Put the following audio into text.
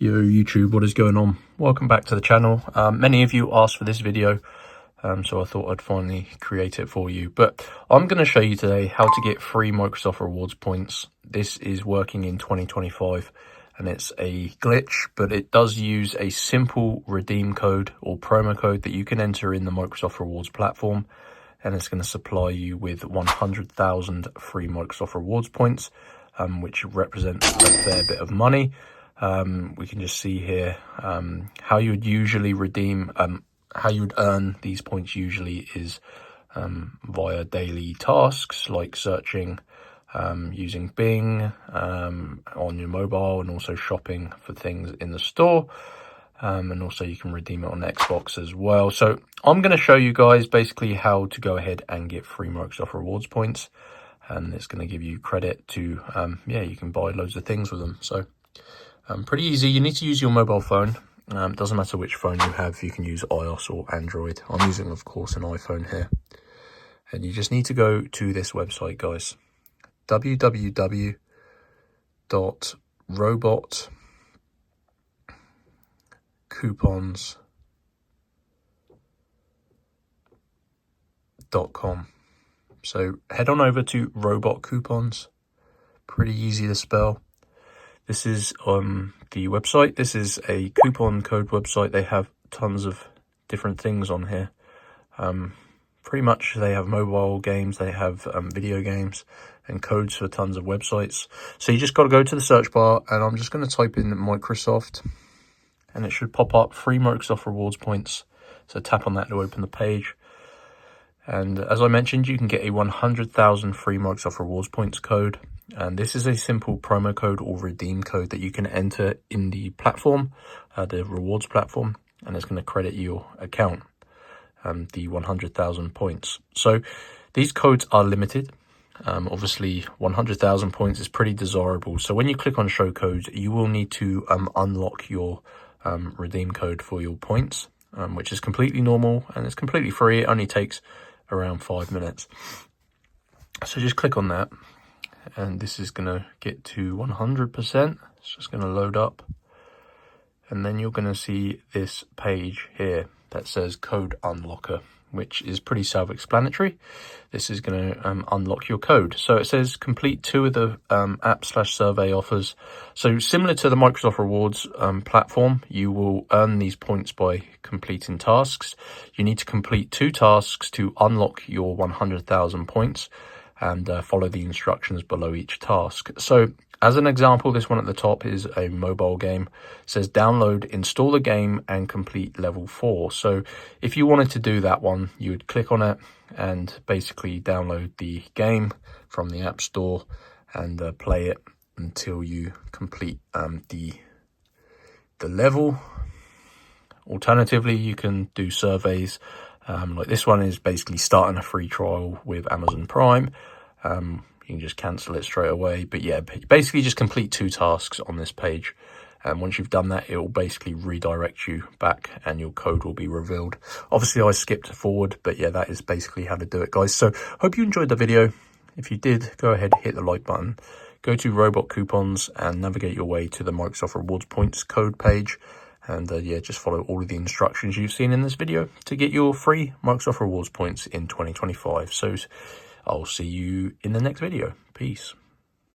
Yo YouTube, what is going on? Welcome back to the channel. Many of you asked for this video, so I thought I'd finally create it for you. But I'm going to show you today how to get free Microsoft Rewards points. This is working in 2025 and it's a glitch, but it does use a simple redeem code or promo code that you can enter in the Microsoft Rewards platform, and it's going to supply you with 100,000 free Microsoft Rewards points, which represents a fair bit of money. We can just see here how you would usually redeem, how you would earn these points usually is via daily tasks like searching using Bing on your mobile, and also shopping for things in the store, and also you can redeem it on Xbox as well. So I'm going to show you guys basically how to go ahead and get free Microsoft Rewards points, and it's going to give you credit to yeah, you can buy loads of things with them. So pretty easy. You need to use your mobile phone. Doesn't matter which phone you have. You can use iOS or Android. I'm using, of course, an iPhone here. And you just need to go to this website, guys. www.robotcoupons.com. So head on over to Robot Coupons. Pretty easy to spell. This is the website. This is a coupon code website. They have tons of different things on here. Pretty much they have mobile games, they have video games and codes for tons of websites. So you just got to go to the search bar, and I'm just going to type in Microsoft, and it should pop up free Microsoft Rewards points. So tap on that to open the page. And as I mentioned, you can get a 100,000 free Microsoft Rewards points code. And this is a simple promo code or redeem code that you can enter in the platform, the rewards platform, and it's going to credit your account the 100,000 points. So these codes are limited. Obviously 100,000 points is pretty desirable. So when you click on show codes, you will need to unlock your redeem code for your points, which is completely normal and it's completely free. It only takes around 5 minutes. So just click on that, and this is going to get to 100%. It's just going to load up, and then you're going to see this page here that says code unlocker, which is pretty self-explanatory. This is going to unlock your code. So it says complete 2 of the app/survey offers. So similar to the Microsoft Rewards platform, you will earn these points by completing tasks. You need to complete 2 tasks to unlock your 100,000 points, and follow the instructions below each task. So as an example, this one at the top is a mobile game. It says download, install the game and complete level 4. So if you wanted to do that one, you would click on it and basically download the game from the App Store and play it until you complete the level. Alternatively, you can do surveys. Like this one is basically starting a free trial with Amazon Prime. You can just cancel it straight away. But yeah, basically just complete 2 tasks on this page. And once you've done that, it will basically redirect you back and your code will be revealed. Obviously, I skipped forward, but yeah, that is basically how to do it, guys. So hope you enjoyed the video. If you did, go ahead, hit the like button. Go to Robot Coupons and navigate your way to the Microsoft Rewards points code page. And yeah, just follow all of the instructions you've seen in this video to get your free Microsoft Rewards points in 2025. So I'll see you in the next video. Peace.